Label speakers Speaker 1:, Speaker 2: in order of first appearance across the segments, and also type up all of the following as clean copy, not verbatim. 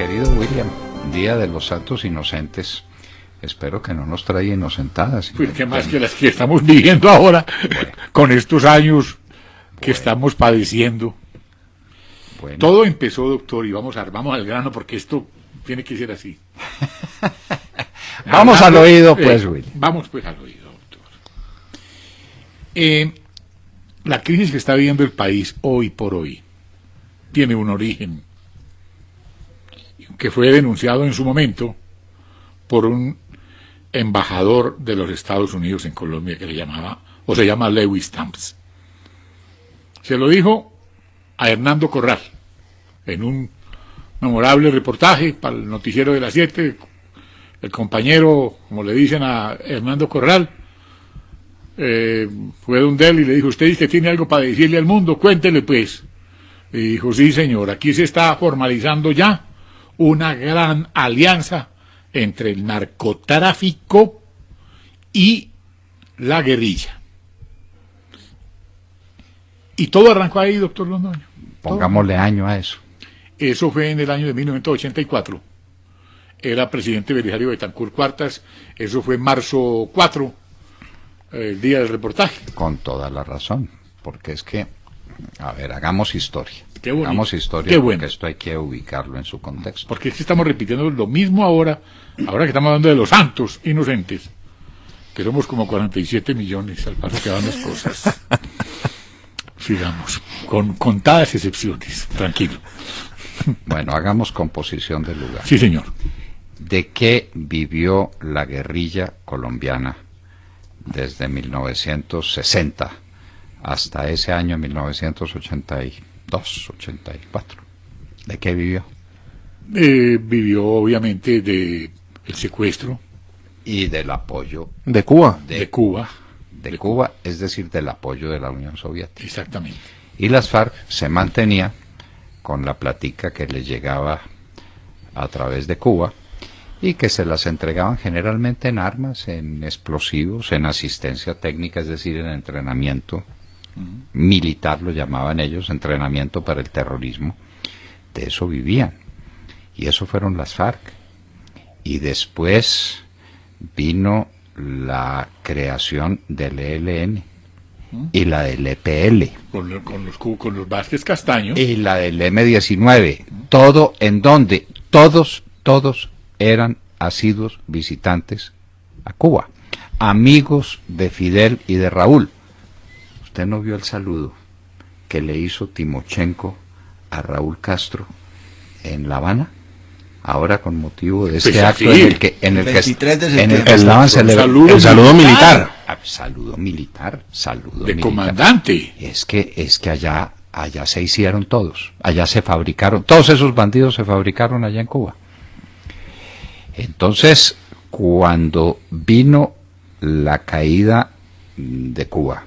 Speaker 1: querido William, Día de los Santos Inocentes. Espero que no nos traiga inocentadas.
Speaker 2: Pues qué más que las que estamos viviendo ahora, bueno, con estos años que estamos padeciendo. Bueno. Todo empezó, doctor, y vamos al grano, porque esto tiene que ser así.
Speaker 1: Vamos al oído, pues, William.
Speaker 2: Vamos, pues, al oído, doctor. La crisis que está viviendo el país hoy por hoy tiene un origen que fue denunciado en su momento por un embajador de los Estados Unidos en Colombia que se llama Lewis Stamps. Se lo dijo a Hernando Corral en un memorable reportaje para el noticiero de las 7. El compañero, como le dicen a Hernando Corral, fue donde él y le dijo: usted dice que tiene algo para decirle al mundo, cuéntele pues. Y dijo: sí, señor, aquí se está formalizando ya una gran alianza entre el narcotráfico y la guerrilla. Y todo arrancó ahí, doctor Londoño.
Speaker 1: Pongámosle año a eso.
Speaker 2: Eso fue en el año de 1984. Era presidente Belisario Betancur Cuartas. Eso fue en marzo 4, el día del reportaje.
Speaker 1: Con toda la razón, porque es que, a ver, hagamos historia.
Speaker 2: Qué bonito.
Speaker 1: Hagamos historia,
Speaker 2: qué
Speaker 1: porque
Speaker 2: bueno.
Speaker 1: Esto hay que ubicarlo en su contexto.
Speaker 2: Porque es que estamos repitiendo lo mismo ahora que estamos hablando de los santos inocentes, que somos como 47 millones al paso que van las cosas. Sigamos, con contadas excepciones, tranquilo.
Speaker 1: Bueno, hagamos composición del lugar.
Speaker 2: Sí, señor.
Speaker 1: ¿De qué vivió la guerrilla colombiana desde 1960 hasta ese año 1982, 84? ¿De qué vivió?
Speaker 2: Vivió obviamente del secuestro.
Speaker 1: Y del apoyo.
Speaker 3: ¿De Cuba?
Speaker 1: De Cuba, es decir, del apoyo de la Unión Soviética.
Speaker 2: Exactamente.
Speaker 1: Y las FARC se mantenía con la plática que les llegaba a través de Cuba y que se las entregaban generalmente en armas, en explosivos, en asistencia técnica, es decir, en entrenamiento militar, lo llamaban ellos, entrenamiento para el terrorismo. De eso vivían. Y eso fueron las FARC. Y después vino la creación del ELN y la del EPL.
Speaker 2: Con los Vázquez Castaño.
Speaker 1: Y la del M-19. Todo en donde todos eran asiduos visitantes a Cuba. Amigos de Fidel y de Raúl. ¿Usted no vio el saludo que le hizo Timochenko a Raúl Castro en La Habana? Ahora con motivo de este acto en el que estaban celebrando
Speaker 3: el saludo militar.
Speaker 1: Saludo militar.
Speaker 2: De comandante.
Speaker 1: Es que allá se hicieron todos. Allá se fabricaron. Todos esos bandidos se fabricaron allá en Cuba. Entonces, cuando vino la caída de Cuba,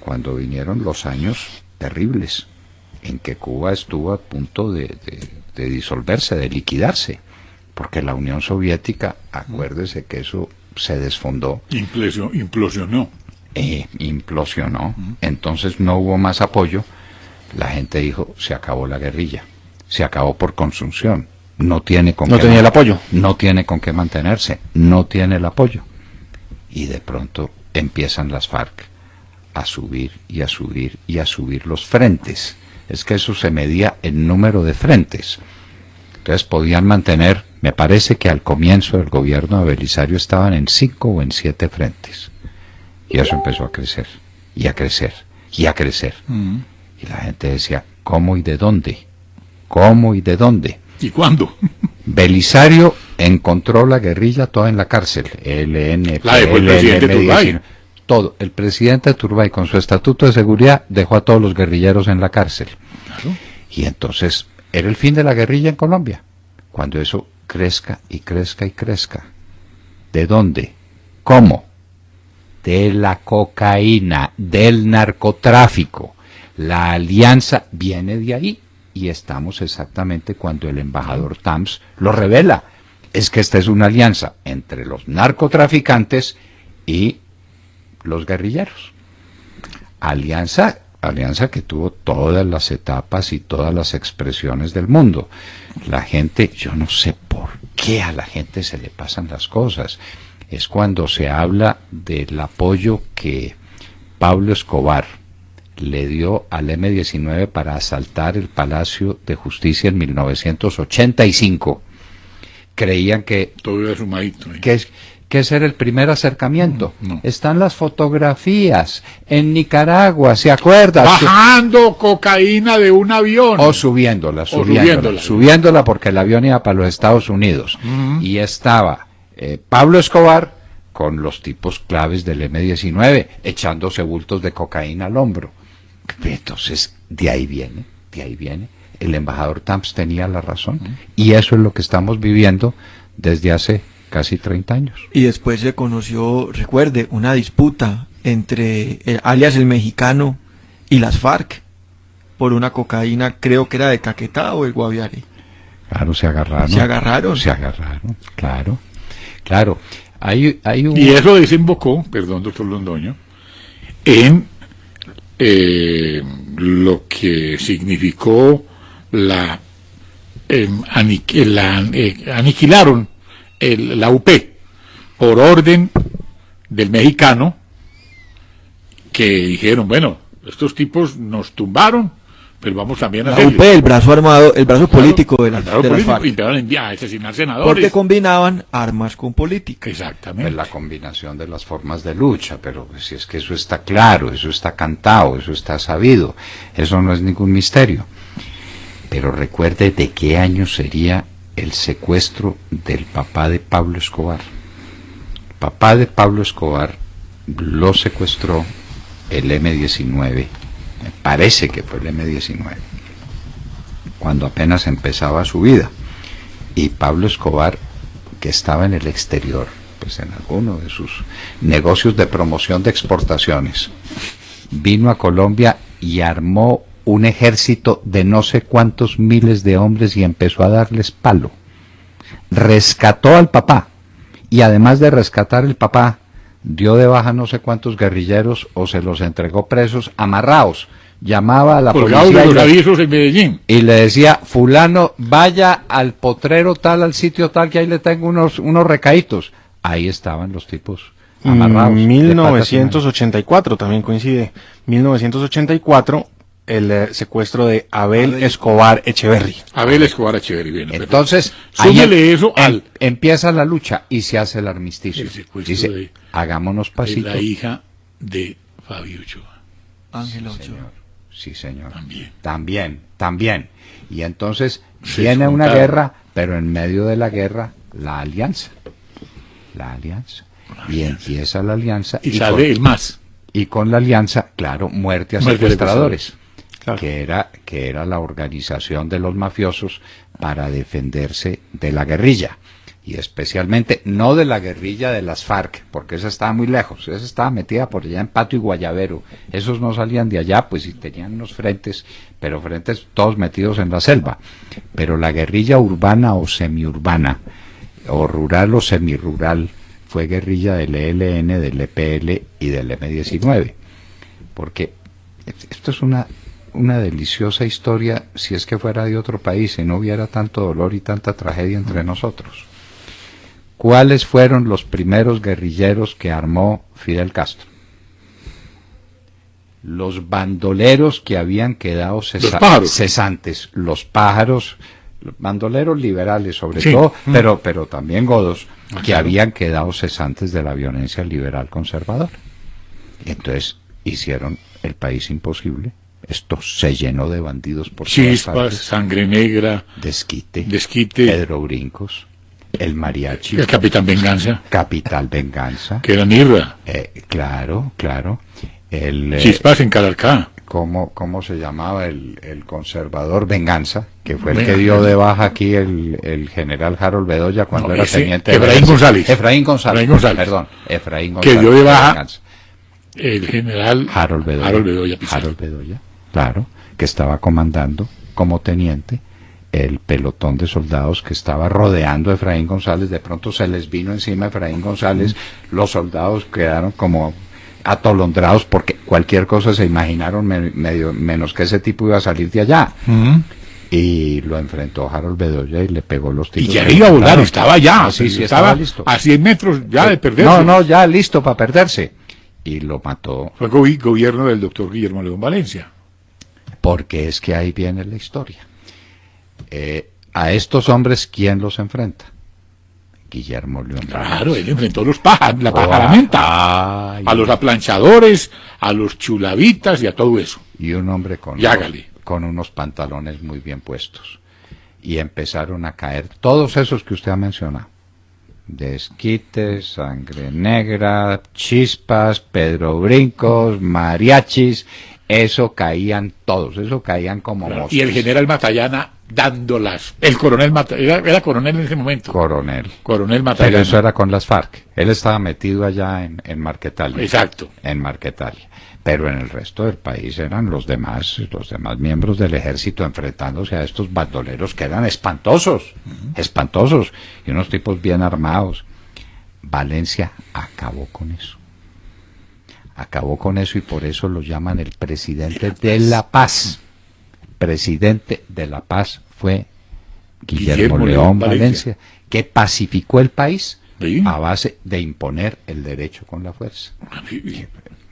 Speaker 1: cuando vinieron los años terribles, en que Cuba estuvo a punto de disolverse, de liquidarse, porque la Unión Soviética, acuérdese que eso se desfondó.
Speaker 2: Implosionó.
Speaker 1: Entonces no hubo más apoyo. La gente dijo: se acabó la guerrilla, se acabó por consunción, no tiene con qué
Speaker 3: tenía el apoyo,
Speaker 1: no tiene con qué mantenerse, no tiene el apoyo. Y de pronto empiezan las FARC a subir y a subir y a subir los frentes. Es que eso se medía en número de frentes. Entonces podían mantener, me parece que al comienzo del gobierno de Belisario estaban en 5 o en 7 frentes. Y eso empezó a crecer, y a crecer, y a crecer. Y la gente decía: ¿cómo y de dónde? ¿Cómo y de dónde?
Speaker 2: ¿Y cuándo?
Speaker 1: Belisario encontró la guerrilla toda en la cárcel. ELN,
Speaker 2: la dejó el presidente Turbay.
Speaker 1: Todo. El presidente Turbay, con su estatuto de seguridad, dejó a todos los guerrilleros en la cárcel.
Speaker 2: Claro.
Speaker 1: Y entonces era el fin de la guerrilla en Colombia. Cuando eso crezca y crezca y crezca. ¿De dónde? ¿Cómo? De la cocaína, del narcotráfico. La alianza viene de ahí. Y estamos exactamente cuando el embajador Stamps lo revela. Es que esta es una alianza entre los narcotraficantes y los guerrilleros. Alianza alianza que tuvo todas las etapas y todas las expresiones del mundo. La gente, yo no sé por qué a la gente se le pasan las cosas. Es cuando se habla del apoyo que Pablo Escobar le dio al M-19 para asaltar el Palacio de Justicia en 1985. Creían que
Speaker 2: todo era sumadito, ¿eh?
Speaker 1: que ese era el primer acercamiento.
Speaker 2: No.
Speaker 1: Están las fotografías en Nicaragua, ¿se acuerdan?
Speaker 2: Bajando cocaína de un avión.
Speaker 1: O subiéndola porque el avión iba para los Estados Unidos. Y estaba Pablo Escobar con los tipos claves del M-19 echándose bultos de cocaína al hombro. Entonces, de ahí viene. El embajador Tamps tenía la razón. Y eso es lo que estamos viviendo desde hace casi 30 años.
Speaker 3: Y después se conoció, recuerde, una disputa entre alias el Mexicano y las FARC por una cocaína, creo que era de Caquetá o el Guaviare.
Speaker 1: Claro, se agarraron. Claro. Hay un...
Speaker 2: Y eso desembocó, perdón, doctor Londoño, en lo que significó aniquilaron la UP por orden del Mexicano, que dijeron, bueno, estos tipos nos tumbaron, pero vamos también a
Speaker 3: la UP, el brazo armado, el brazo político de las FARC.
Speaker 2: Intentaron asesinar senadores.
Speaker 3: Porque combinaban armas con política.
Speaker 2: Exactamente.
Speaker 1: La combinación de las formas de lucha, pero si es que eso está claro, eso está cantado, eso está sabido, eso no es ningún misterio. Pero recuerde de qué año sería el secuestro del papá de Pablo Escobar. El papá de Pablo Escobar lo secuestró el M-19, me parece que fue el M-19, cuando apenas empezaba su vida. Y Pablo Escobar, que estaba en el exterior, pues en alguno de sus negocios de promoción de exportaciones, vino a Colombia y armó un ejército de no sé cuántos miles de hombres y empezó a darles palo. Rescató al papá y además de rescatar el papá, dio de baja no sé cuántos guerrilleros o se los entregó presos amarrados. Llamaba a la policía
Speaker 2: de los avisos en Medellín
Speaker 1: y le decía, fulano, vaya al potrero tal, al sitio tal, que ahí le tengo unos recaitos. Ahí estaban los tipos amarrados.
Speaker 4: 1984 también coincide. 1984, el secuestro de Abel Escobar Echeverry.
Speaker 2: Bien,
Speaker 1: entonces,
Speaker 2: súmele eso
Speaker 1: empieza la lucha y se hace el armisticio. Dice, hagámonos pasito.
Speaker 2: La hija de Fabio Ochoa.
Speaker 3: Ángela Ochoa.
Speaker 1: Sí, señor.
Speaker 2: También.
Speaker 1: Y entonces viene una guerra, pero en medio de la guerra, la alianza. Y empieza la alianza.
Speaker 2: Y sale el MAS.
Speaker 1: Y con la alianza, claro, muerte a secuestradores.
Speaker 4: Claro.
Speaker 1: Que era la organización de los mafiosos para defenderse de la guerrilla. Y especialmente no de la guerrilla de las FARC, porque esa estaba muy lejos, esa estaba metida por allá en Pato y Guayabero. Esos no salían de allá, pues, y tenían unos frentes, pero frentes todos metidos en la selva. Pero la guerrilla urbana o semiurbana, o rural o semirural, fue guerrilla del ELN, del EPL y del M-19. Porque esto es una deliciosa historia si es que fuera de otro país y no hubiera tanto dolor y tanta tragedia entre nosotros. ¿Cuáles fueron los primeros guerrilleros que armó Fidel Castro? Los bandoleros que habían quedado cesantes, los pájaros, los bandoleros liberales sobre todo, pero también godos, que habían quedado cesantes de la violencia liberal conservadora. Entonces hicieron el país imposible. Esto se llenó de bandidos por todas partes.
Speaker 2: Sangre Negra,
Speaker 1: Desquite, Pedro Brincos, el Mariachi,
Speaker 2: el Capitán Venganza,
Speaker 1: que
Speaker 2: era Nirra,
Speaker 1: claro,
Speaker 2: Chispas en Calarcá.
Speaker 1: ¿Cómo se llamaba el conservador Venganza? Que fue el que dio de baja aquí el general Harold Bedoya cuando era teniente de Efraín González.
Speaker 2: Que dio de baja el general
Speaker 1: Harold Bedoya, claro, que estaba comandando como teniente el pelotón de soldados que estaba rodeando a Efraín González. De pronto se les vino encima Efraín González, los soldados quedaron como atolondrados porque cualquier cosa se imaginaron medio menos que ese tipo iba a salir de allá. Y lo enfrentó Harold Bedoya y le pegó los tiros.
Speaker 2: Y ya iba a volar, estaba ya,
Speaker 1: sí,
Speaker 2: estaba
Speaker 1: listo.
Speaker 2: a 100 metros ya de perderse.
Speaker 1: No, ya listo para perderse. Y lo mató.
Speaker 2: Fue gobierno del doctor Guillermo León Valencia.
Speaker 1: Porque es que ahí viene la historia. A estos hombres, ¿quién los enfrenta? Guillermo León Valencia.
Speaker 2: Claro, él enfrentó la pajaramenta, a los aplanchadores, a los chulavitas y a todo eso.
Speaker 1: Y un hombre con unos pantalones muy bien puestos. Y empezaron a caer todos esos que usted ha mencionado. Desquites, Sangre Negra, Chispas, Pedro Brincos, mariachis, eso caían todos, eso caían como moscas.
Speaker 2: Y el general Matallana dándolas, el coronel Matallana, era coronel en ese momento.
Speaker 1: Coronel
Speaker 2: Matallana.
Speaker 1: Pero eso era con las FARC, él estaba metido allá en Marquetalia.
Speaker 2: Exacto.
Speaker 1: En Marquetalia. Pero en el resto del país eran los demás miembros del ejército enfrentándose a estos bandoleros que eran espantosos, espantosos, y unos tipos bien armados. Valencia acabó con eso. Acabó con eso y por eso lo llaman el presidente de la paz. Presidente de la paz fue Guillermo León Valencia, que pacificó el país a base de imponer el derecho con la fuerza.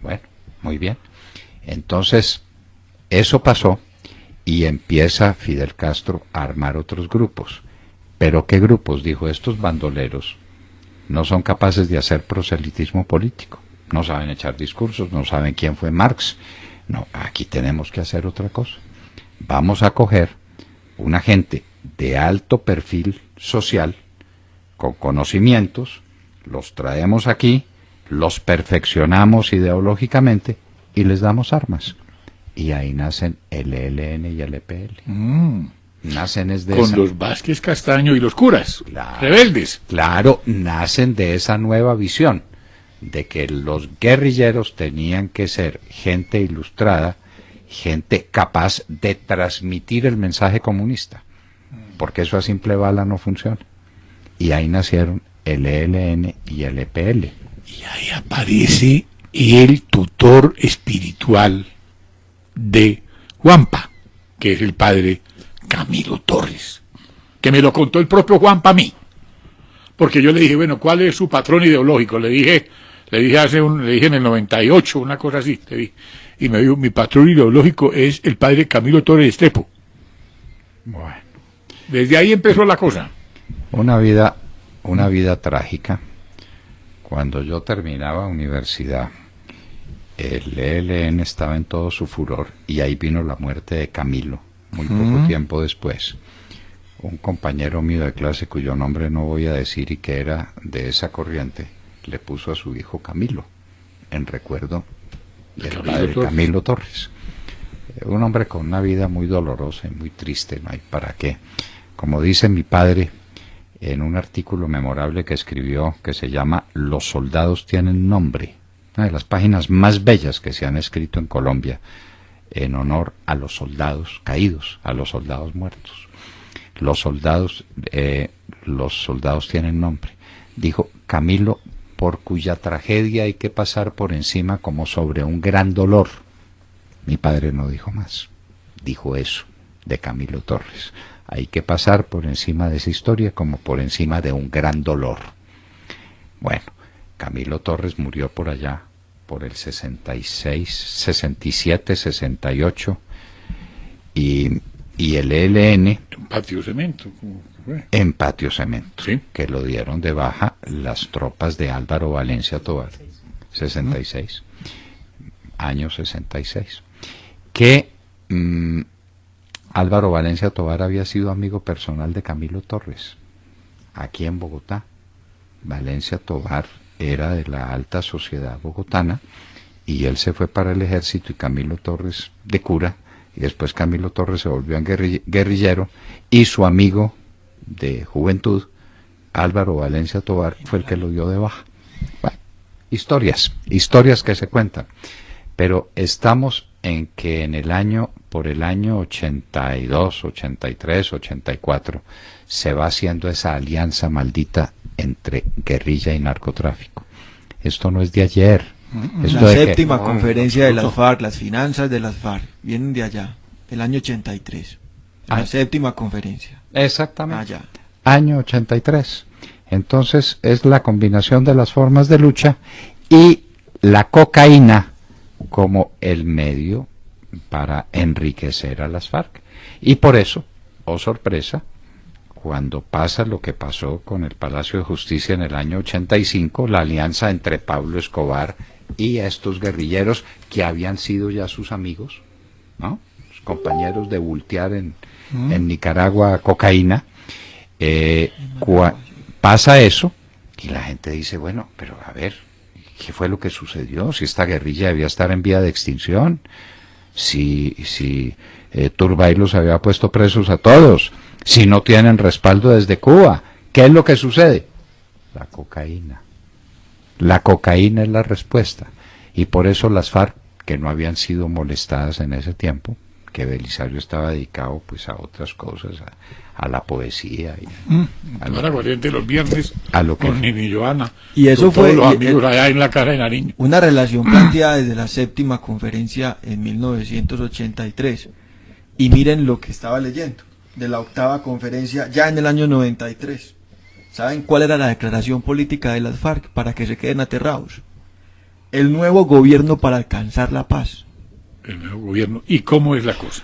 Speaker 1: Bueno, muy bien. Entonces, eso pasó y empieza Fidel Castro a armar otros grupos. ¿Pero qué grupos? Dijo, estos bandoleros no son capaces de hacer proselitismo político. No saben echar discursos, no saben quién fue Marx. No, aquí tenemos que hacer otra cosa. Vamos a coger una gente de alto perfil social, con conocimientos, los traemos aquí, los perfeccionamos ideológicamente y les damos armas. Y ahí nacen el ELN y el EPL. Nacen
Speaker 2: con los Vázquez Castaño y los curas, rebeldes.
Speaker 1: Claro, nacen de esa nueva visión, de que los guerrilleros tenían que ser gente ilustrada, gente capaz de transmitir el mensaje comunista, porque eso a simple bala no funciona. Y ahí nacieron el ELN y el EPL.
Speaker 2: Y ahí aparece el tutor espiritual de Juanpa, que es el padre Camilo Torres, que me lo contó el propio Juanpa a mí, porque yo le dije, bueno, ¿cuál es su patrón ideológico? Le dije en el 98, una cosa así, le dije, y me dijo, mi patrón ideológico es el padre Camilo Torres Estrepo. Bueno, desde ahí empezó la cosa.
Speaker 1: Una vida trágica. Cuando yo terminaba universidad, el ELN estaba en todo su furor y ahí vino la muerte de Camilo, muy poco tiempo después. Un compañero mío de clase, cuyo nombre no voy a decir y que era de esa corriente, le puso a su hijo Camilo, en recuerdo del padre Camilo Torres. Un hombre con una vida muy dolorosa y muy triste, no hay para qué. Como dice mi padre en un artículo memorable que escribió, que se llama Los soldados tienen nombre, una de las páginas más bellas que se han escrito en Colombia, en honor a los soldados caídos, a los soldados muertos. Los soldados tienen nombre. Dijo Camilo, por cuya tragedia hay que pasar por encima como sobre un gran dolor. Mi padre no dijo más, dijo eso de Camilo Torres. Hay que pasar por encima de esa historia como por encima de un gran dolor. Bueno, Camilo Torres murió por allá, por el 66, 67, 68, y el ELN...
Speaker 2: En Patio Cemento.
Speaker 1: En Patio Cemento,
Speaker 2: ¿sí? Que
Speaker 1: lo dieron de baja las tropas de Álvaro Valencia Tovar, 66, año 66, que Álvaro Valencia Tovar había sido amigo personal de Camilo Torres, aquí en Bogotá. Valencia Tovar era de la alta sociedad bogotana, y él se fue para el ejército y Camilo Torres de cura, y después Camilo Torres se volvió guerrillero, y su amigo de juventud, Álvaro Valencia Tovar, fue el que lo dio de baja. Bueno, historias que se cuentan, pero estamos en que por el año 82, 83, 84, se va haciendo esa alianza maldita entre guerrilla y narcotráfico. Esto no es de ayer, ¿Esto
Speaker 3: La
Speaker 1: de qué?
Speaker 3: séptima
Speaker 4: No,
Speaker 3: conferencia de las
Speaker 4: absoluto.
Speaker 3: FARC, las finanzas de las FARC, vienen de allá, del año 83. La
Speaker 1: Ah.
Speaker 3: séptima conferencia.
Speaker 1: Exactamente.
Speaker 3: Allá.
Speaker 1: Año 83. Entonces es la combinación de las formas de lucha y la cocaína como el medio para enriquecer a las FARC. Y por eso, oh sorpresa, cuando pasa lo que pasó con el Palacio de Justicia en el año 85, la alianza entre Pablo Escobar y estos guerrilleros que habían sido ya sus amigos, ¿no? Sus compañeros de bultear en Nicaragua cocaína, pasa eso y la gente dice, bueno, pero a ver, ¿qué fue lo que sucedió? Si esta guerrilla debía estar en vía de extinción, si Turbay los había puesto presos a todos, si no tienen respaldo desde Cuba, ¿qué es lo que sucede? La cocaína. La cocaína es la respuesta. Y por eso las FARC, que no habían sido molestadas en ese tiempo, que Belisario estaba dedicado pues a otras cosas, a la poesía y a
Speaker 2: Ahora corriente los viernes
Speaker 1: a lo que
Speaker 2: con Nini Joana.
Speaker 3: Y eso
Speaker 2: con
Speaker 3: fue-
Speaker 2: todos los
Speaker 3: y-
Speaker 2: amigos allá en la casa de Nariño.
Speaker 3: Una relación planteada desde la séptima conferencia en 1983. Y miren lo que estaba leyendo, de la octava conferencia ya en el año 93. ¿Saben cuál era la declaración política de las FARC para que se queden aterrados? El nuevo gobierno para alcanzar la paz.
Speaker 2: El nuevo gobierno. ¿Y cómo es la cosa?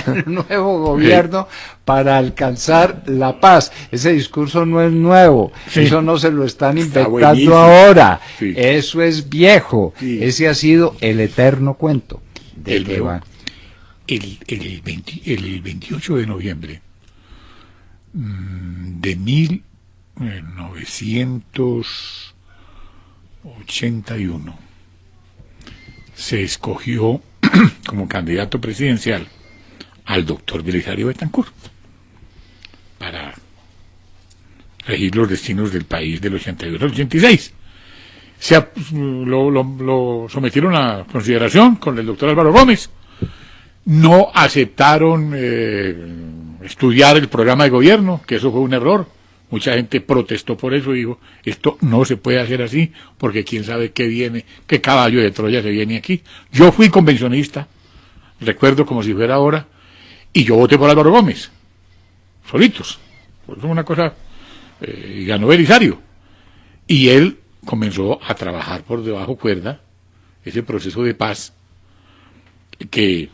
Speaker 1: el nuevo gobierno para alcanzar la paz. Ese discurso no es nuevo,
Speaker 2: Sí.
Speaker 1: eso no se lo están
Speaker 2: Está
Speaker 1: inventando
Speaker 2: buenísimo.
Speaker 1: ahora,
Speaker 2: Sí.
Speaker 1: eso es viejo,
Speaker 2: Sí.
Speaker 1: ese ha sido el eterno cuento de
Speaker 2: El
Speaker 1: que
Speaker 2: nuevo-
Speaker 1: va.
Speaker 2: El 28 de noviembre de 1981 se escogió como candidato presidencial al doctor Belisario Betancur para regir los destinos del país del 81 al 86. Lo sometieron a consideración con el doctor Álvaro Gómez. No aceptaron estudiar el programa de gobierno, que eso fue un error. Mucha gente protestó por eso y dijo, esto no se puede hacer así, porque quién sabe qué viene, qué caballo de Troya se viene aquí. Yo fui convencionista, recuerdo como si fuera ahora, y yo voté por Álvaro Gómez, solitos. Pues fue una cosa, y ganó Belisario. Y él comenzó a trabajar por debajo cuerda, ese proceso de paz que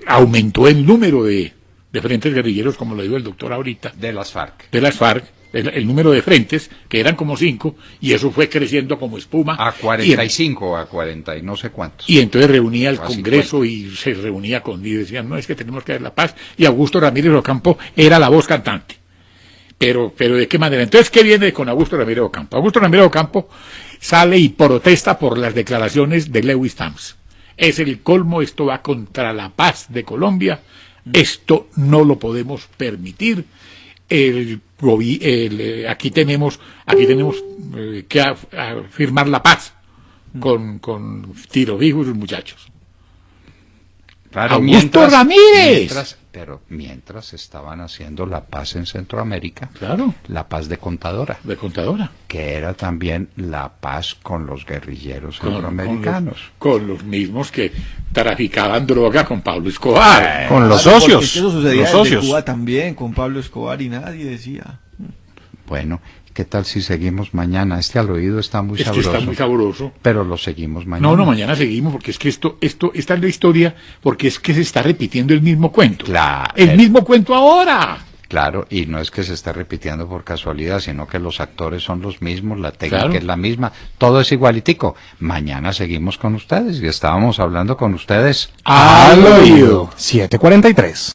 Speaker 2: aumentó el número de frentes guerrilleros, como lo dijo el doctor ahorita,
Speaker 1: De las FARC.
Speaker 2: de las FARC, el número de frentes, que eran como 5, y eso fue creciendo como espuma.
Speaker 1: A 45, a 40 y no sé cuántos.
Speaker 2: Y entonces reunía el
Speaker 1: A
Speaker 2: Congreso y se reunía y decían, no, es que tenemos que dar la paz, y Augusto Ramírez Ocampo era la voz cantante. Pero ¿de qué manera? Entonces, ¿qué viene con Augusto Ramírez Ocampo? Augusto Ramírez Ocampo sale y protesta por las declaraciones de Lewis Tams. Es el colmo, esto va contra la paz de Colombia, esto no lo podemos permitir. Aquí tenemos que firmar la paz con Tiro Fijo y sus muchachos.
Speaker 1: Claro,
Speaker 2: Augusto Ramírez.
Speaker 1: Mientras estaban haciendo la paz en Centroamérica,
Speaker 2: Claro,
Speaker 1: la paz de Contadora,
Speaker 2: de Contadora.
Speaker 1: que era también la paz con los guerrilleros
Speaker 2: Con
Speaker 1: centroamericanos.
Speaker 2: los mismos que traficaban droga con Pablo Escobar.
Speaker 4: Con los
Speaker 3: Claro,
Speaker 4: socios.
Speaker 3: porque eso sucedía
Speaker 4: Los
Speaker 3: desde
Speaker 4: socios.
Speaker 3: Cuba también, con Pablo Escobar, y nadie decía.
Speaker 1: Bueno, ¿qué tal si seguimos mañana? Este al oído está muy
Speaker 2: Es que
Speaker 1: sabroso,
Speaker 2: está muy sabroso.
Speaker 1: pero lo seguimos mañana.
Speaker 2: No, mañana seguimos, porque es que esta es la historia, porque es que se está repitiendo el mismo cuento.
Speaker 1: Claro.
Speaker 2: El mismo cuento ahora.
Speaker 1: Claro, y no es que se esté repitiendo por casualidad, sino que los actores son los mismos, la técnica
Speaker 2: Claro.
Speaker 1: es la misma, todo es igualitico. Mañana seguimos con ustedes y estábamos hablando con ustedes
Speaker 2: Al oído.
Speaker 4: 7:43.